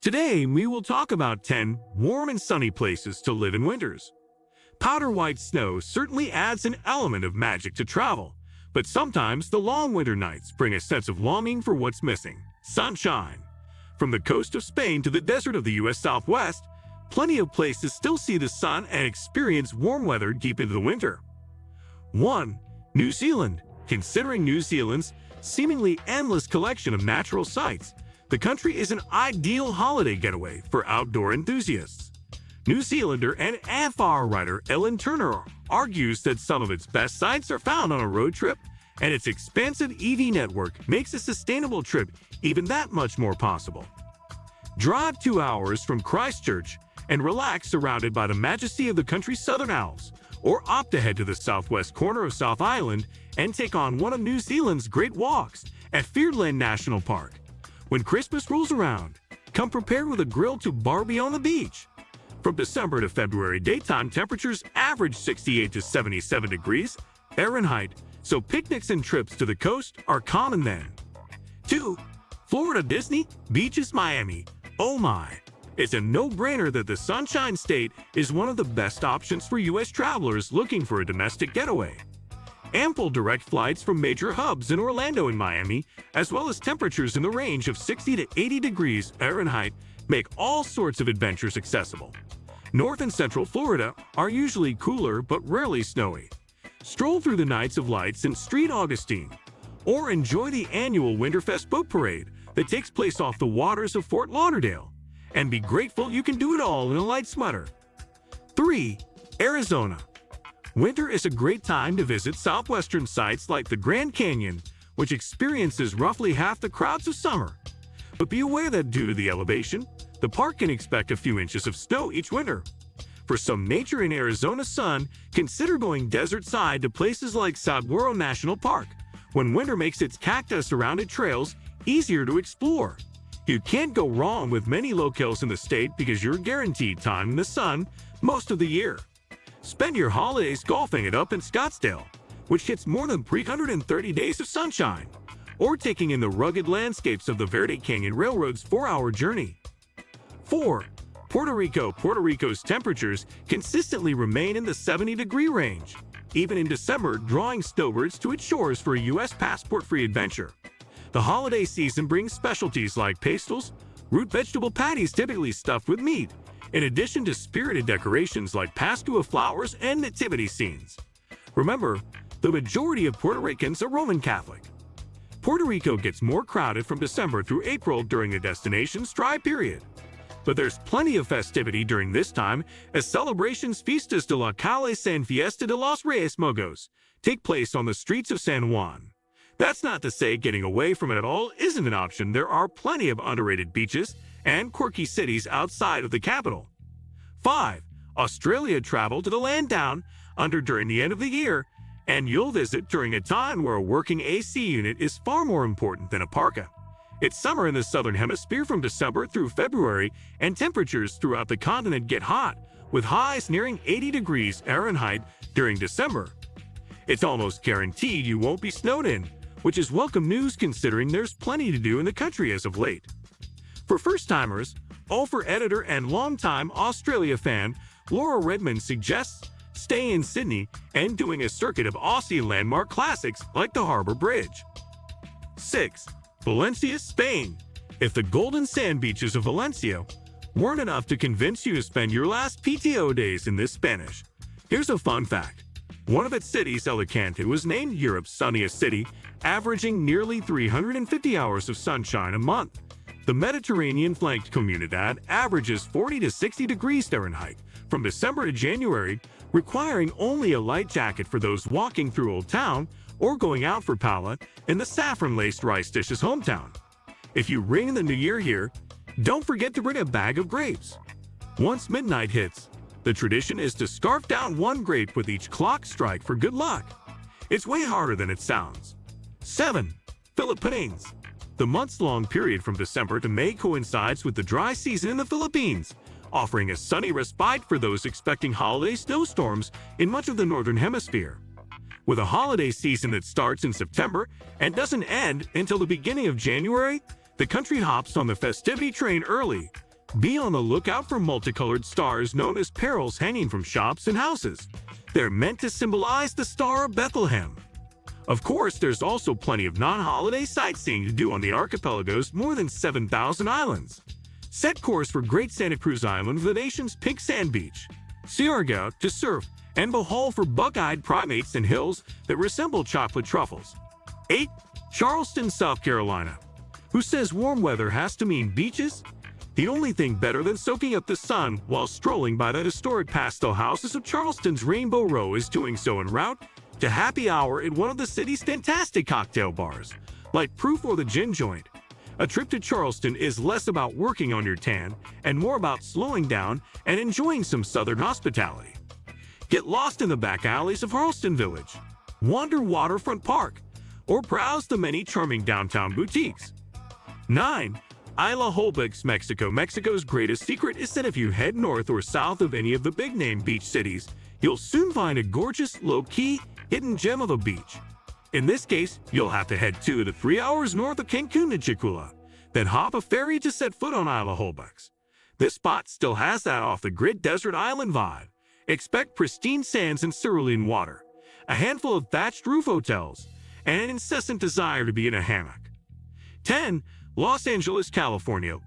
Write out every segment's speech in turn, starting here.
Today, we will talk about 10 warm and sunny places to live in winters. Powder white snow certainly adds an element of magic to travel, but sometimes the long winter nights bring a sense of longing for what's missing: sunshine. From the coast of Spain to the desert of the U.S. Southwest, plenty of places still see the sun and experience warm weather deep into the winter. 1. New Zealand. Considering New Zealand's seemingly endless collection of natural sights, the country is an ideal holiday getaway for outdoor enthusiasts. New Zealander and AFR writer Ellen Turner argues that some of its best sights are found on a road trip, and its expansive EV network makes a sustainable trip even that much more possible. Drive 2 hours from Christchurch and relax surrounded by the majesty of the country's Southern Alps, or opt ahead to the southwest corner of South Island and take on one of New Zealand's great walks at Fiordland National Park. When Christmas rolls around, come prepared with a grill to barbie on the beach. From December to February, daytime temperatures average 68 to 77 degrees Fahrenheit, so picnics and trips to the coast are common then. 2. Florida Disney Beaches Miami. Oh my! It's a no-brainer that the Sunshine State is one of the best options for U.S. travelers looking for a domestic getaway. Ample direct flights from major hubs in Orlando and Miami, as well as temperatures in the range of 60 to 80 degrees Fahrenheit, make all sorts of adventures accessible. North and Central Florida are usually cooler but rarely snowy. Stroll through the Nights of Lights in St. Augustine, or enjoy the annual Winterfest Boat Parade that takes place off the waters of Fort Lauderdale, and be grateful you can do it all in a light sweater. 3. Arizona. Winter is a great time to visit southwestern sites like the Grand Canyon, which experiences roughly half the crowds of summer. But be aware that due to the elevation, the park can expect a few inches of snow each winter. For some nature in Arizona sun, consider going desert side to places like Saguaro National Park, when winter makes its cactus-surrounded trails easier to explore. You can't go wrong with many locales in the state because you're guaranteed time in the sun most of the year. Spend your holidays golfing it up in Scottsdale, which gets more than 330 days of sunshine, or taking in the rugged landscapes of the Verde Canyon Railroad's 4-hour journey. 4. Puerto Rico. Puerto Rico's temperatures consistently remain in the 70-degree range, even in December, drawing snowbirds to its shores for a U.S. passport-free adventure. The holiday season brings specialties like pastels, root vegetable patties typically stuffed with meat, in addition to spirited decorations like Pascua flowers and nativity scenes. Remember, the majority of Puerto Ricans are Roman Catholic. Puerto Rico gets more crowded from December through April during the destination's dry period. But there's plenty of festivity during this time as celebrations Fiestas de la Calles and Fiesta de los Reyes Magos take place on the streets of San Juan. That's not to say getting away from it at all isn't an option. There are plenty of underrated beaches and quirky cities outside of the capital. 5. Australia. Travel to the land down under during the end of the year, and you'll visit during a time where a working AC unit is far more important than a parka. It's summer in the southern hemisphere from December through February, and temperatures throughout the continent get hot, with highs nearing 80 degrees Fahrenheit during December. It's almost guaranteed you won't be snowed in, which is welcome news considering there's plenty to do in the country as of late. For first-timers, Ulfer editor and longtime Australia fan Laura Redmond suggests staying in Sydney and doing a circuit of Aussie landmark classics like the Harbour Bridge. 6. Valencia, Spain. If the golden sand beaches of Valencia weren't enough to convince you to spend your last PTO days in this Spanish, here's a fun fact. One of its cities, Alicante, was named Europe's sunniest city, averaging nearly 350 hours of sunshine a month. The Mediterranean-flanked Comunidad averages 40 to 60 degrees Fahrenheit from December to January, requiring only a light jacket for those walking through Old Town or going out for Paula in the saffron-laced rice dish's hometown. If you ring in the new year here, don't forget to bring a bag of grapes. Once midnight hits, the tradition is to scarf down one grape with each clock strike for good luck. It's way harder than it sounds. 7. Philippines. The months-long period from December to May coincides with the dry season in the Philippines, offering a sunny respite for those expecting holiday snowstorms in much of the northern hemisphere. With a holiday season that starts in September and doesn't end until the beginning of January, the country hops on the festivity train early, Be on the lookout for multicolored stars known as perils hanging from shops and houses. They're meant to symbolize the Star of Bethlehem. Of course, there's also plenty of non-holiday sightseeing to do on the archipelago's more than 7,000 islands. Set course for Great Santa Cruz Island, the nation's pink sand beach. Siargao to surf, and Bohol for buck-eyed primates and hills that resemble chocolate truffles. 8. Charleston, South Carolina. Who says warm weather has to mean beaches? The only thing better than soaking up the sun while strolling by the historic pastel houses of Charleston's Rainbow Row is doing so en route to happy hour at one of the city's fantastic cocktail bars, like Proof or the Gin Joint. A trip to Charleston is less about working on your tan and more about slowing down and enjoying some southern hospitality. Get lost in the back alleys of Harleston Village, wander Waterfront Park, or browse the many charming downtown boutiques. 9. Isla Holbox, Mexico. Mexico's greatest secret is that if you head north or south of any of the big-name beach cities, you'll soon find a gorgeous, low-key, hidden gem of a beach. In this case, you'll have to head 2 to 3 hours north of Cancun to Chicula, then hop a ferry to set foot on Isla Holbox. This spot still has that off-the-grid desert island vibe. Expect pristine sands and cerulean water, a handful of thatched roof hotels, and an incessant desire to be in a hammock. 10. Los Angeles, California.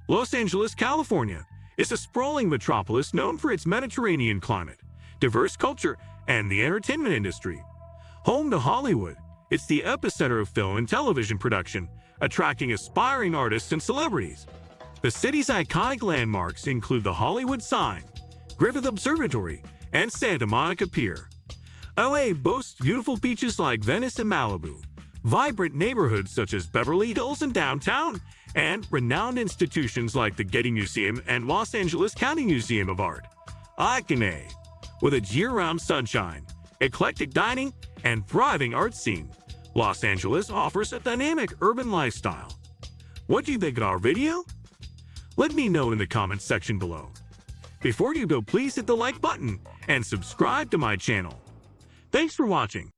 Los Angeles, California is a sprawling metropolis known for its Mediterranean climate, diverse culture, and the entertainment industry. Home to Hollywood, it's the epicenter of film and television production, attracting aspiring artists and celebrities. The city's iconic landmarks include the Hollywood sign, Griffith Observatory, and Santa Monica Pier. LA boasts beautiful beaches like Venice and Malibu, vibrant neighborhoods such as Beverly Hills and downtown, and renowned institutions like the Getty Museum and Los Angeles County Museum of Art. Iconic, with its year-round sunshine, eclectic dining, and thriving art scene, Los Angeles offers a dynamic urban lifestyle. What do you think of our video? Let me know in the comments section below. Before you go, please hit the like button and subscribe to my channel. Thanks for watching.